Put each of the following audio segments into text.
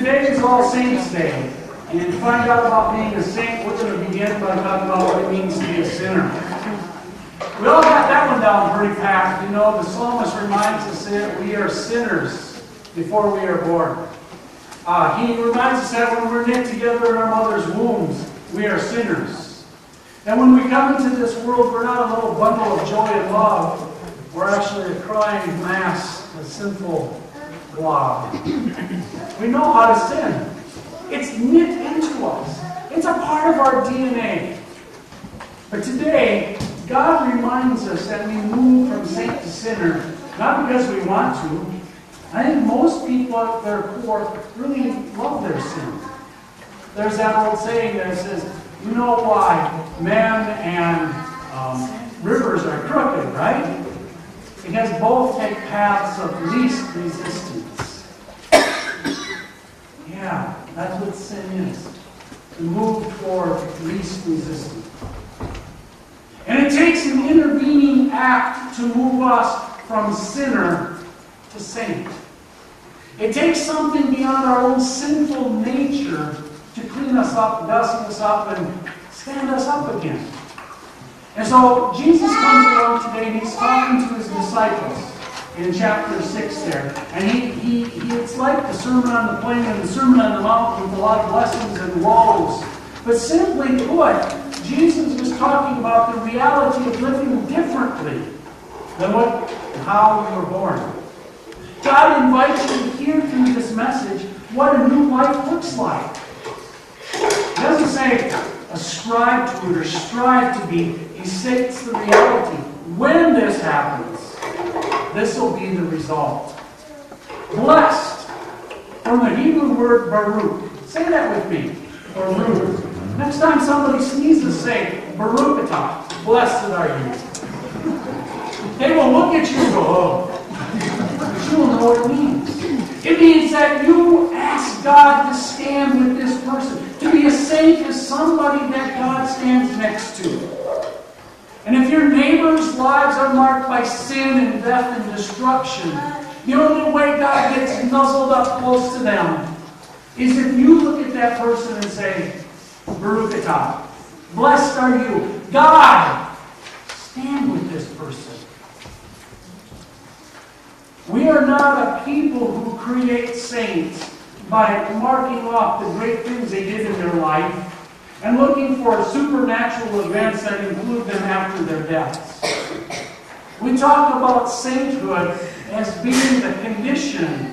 Today is All Saints Day. And to find out about being a saint, we're going to begin by talking about what it means to be a sinner. We all got that one down pretty packed. You know, the psalmist reminds us that we are sinners before we are born. He reminds us that when we're knit together in our mother's wombs, we are sinners. And when we come into this world, we're not a little bundle of joy and love. We're actually a crying mass, a sinful blob. We know how to sin. It's knit into us. It's a part of our DNA. But today, God reminds us that we move from saint to sinner, not because we want to. I think most people at their core really love their sin. There's that old saying that says, you know why men and rivers are crooked, right? Because both take paths of least resistance. Yeah, that's what sin is. To move toward least resistance. And it takes an intervening act to move us from sinner to saint. It takes something beyond our own sinful nature to clean us up, dust us up, and stand us up again. And so Jesus comes along today and he's talking to his disciples in chapter 6 there. And it's like the Sermon on the Plain and the Sermon on the Mount with a lot of blessings and woes. But simply put, Jesus was talking about the reality of living differently than how we were born. God invites you to hear through this message what a new life looks like. He doesn't say ascribe to it or strive to be. He states the reality. When this happens, this will be the result. Blessed, from the Hebrew word Baruch. Say that with me. Baruch. Next time somebody sneezes, say Baruch atah. Blessed are you. They will look at you and go, oh. But you will know what it means. It means that you ask God to stand with this person. To be a saint is somebody that God stands next to. And if your neighbor's lives are marked by sin and death and destruction, the only way God gets nuzzled up close to them is if you look at that person and say, Baruch atah. Blessed are you. God, stand with this person. We are not a people who create saints by marking off the great things they did in their life and looking for supernatural events that include them after their deaths. We talk about sainthood as being the condition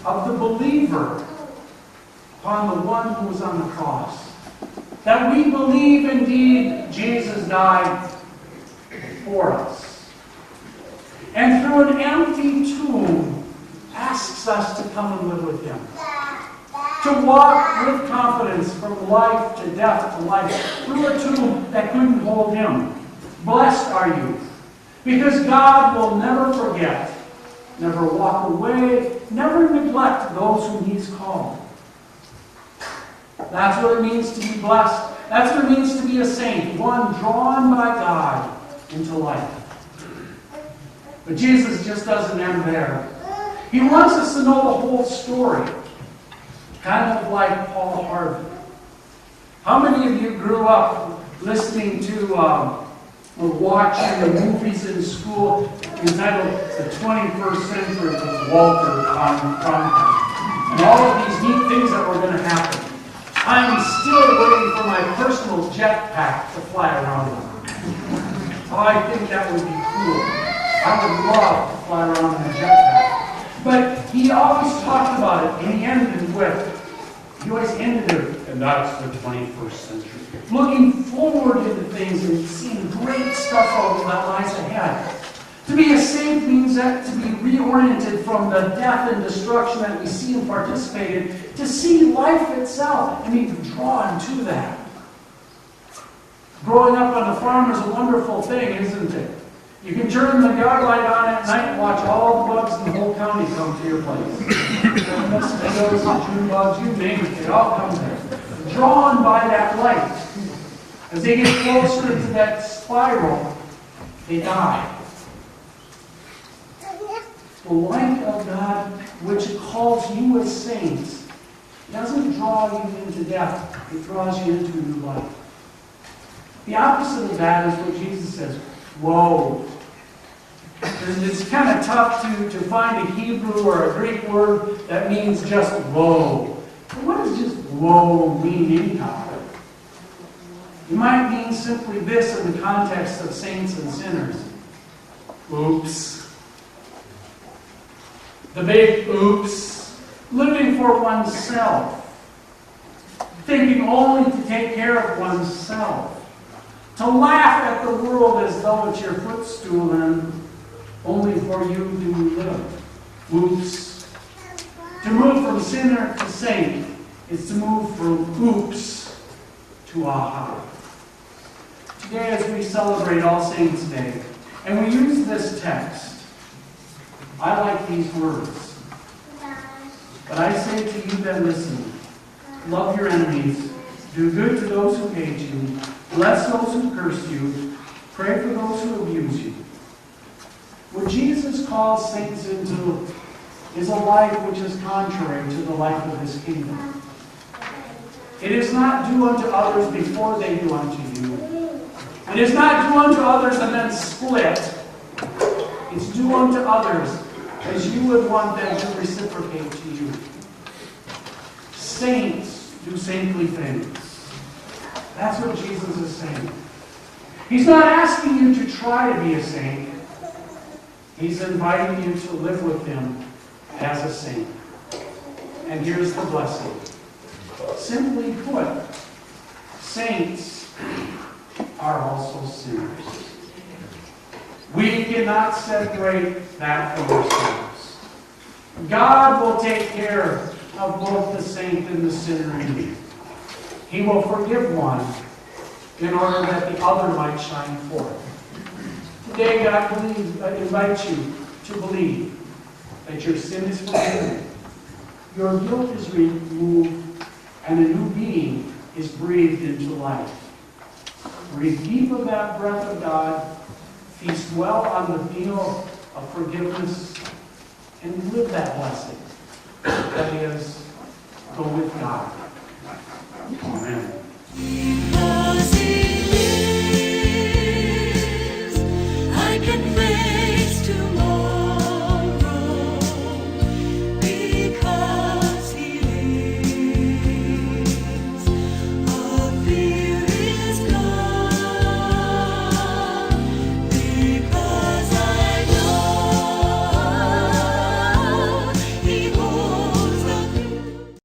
of the believer upon the one who was on the cross. That we believe indeed Jesus died for us. And through an empty tomb, asks us to come and live with Him. To walk with confidence from life to death to life, through a tomb that couldn't hold Him. Blessed are you. Because God will never forget, never walk away, never neglect those whom He's called. That's what it means to be blessed. That's what it means to be a saint, one drawn by God into life. But Jesus just doesn't end there. He wants us to know the whole story. Kind of like Paul Harvey. How many of you grew up listening to or watching the movies in school entitled The 21st Century with Walter on Cronkite? And all of these neat things that were going to happen. I'm still waiting for my personal jetpack to fly around on. Oh, I think that would be cool. I would love to fly around in a jetpack. But he always talked about it, and he always ended it, and that's the 21st century. Looking forward into things and seeing great stuff that lies ahead. To be a saint means that to be reoriented from the death and destruction that we see and participate in, to see life itself and be drawn to that. Growing up on the farm is a wonderful thing, isn't it? You can turn the yard light on at night and watch all the bugs in the whole county come to your place. The mosquitoes, the June bugs, you name it, they all come there. Drawn by that light. As they get closer to that spiral, they die. The light of God, which calls you as saints, doesn't draw you into death. It draws you into new life. The opposite of that is what Jesus says, woe. It's kind of tough to find a Hebrew or a Greek word that means just woe. But what does just woe mean anyhow? It might mean simply this in the context of saints and sinners. Oops. The big oops. Living for oneself. Thinking only to take care of oneself. To laugh at the world as though it's your footstool and only for you to live. Oops. To move from sinner to saint is to move from oops to aha. Today, as we celebrate All Saints' Day, and we use this text, I like these words. But I say to you that listen, love your enemies, do good to those who hate you, bless those who curse you, pray for those who abuse you. What Jesus calls saints into is a life which is contrary to the life of his kingdom. It is not do unto others before they do unto you. It is not do unto others and then split. It's do unto others as you would want them to reciprocate to you. Saints do saintly things. That's what Jesus is saying. He's not asking you to try to be a saint. He's inviting you to live with him as a saint. And here's the blessing. Simply put, saints are also sinners. We cannot separate that from ourselves. God will take care of both the saint and the sinner in you. He will forgive one in order that the other might shine forth. Today, God invites you to believe that your sin is forgiven, your guilt is removed, and a new being is breathed into life. Breathe deep of that breath of God, feast well on the meal of forgiveness, and live that blessing. That is, go with God. Amen.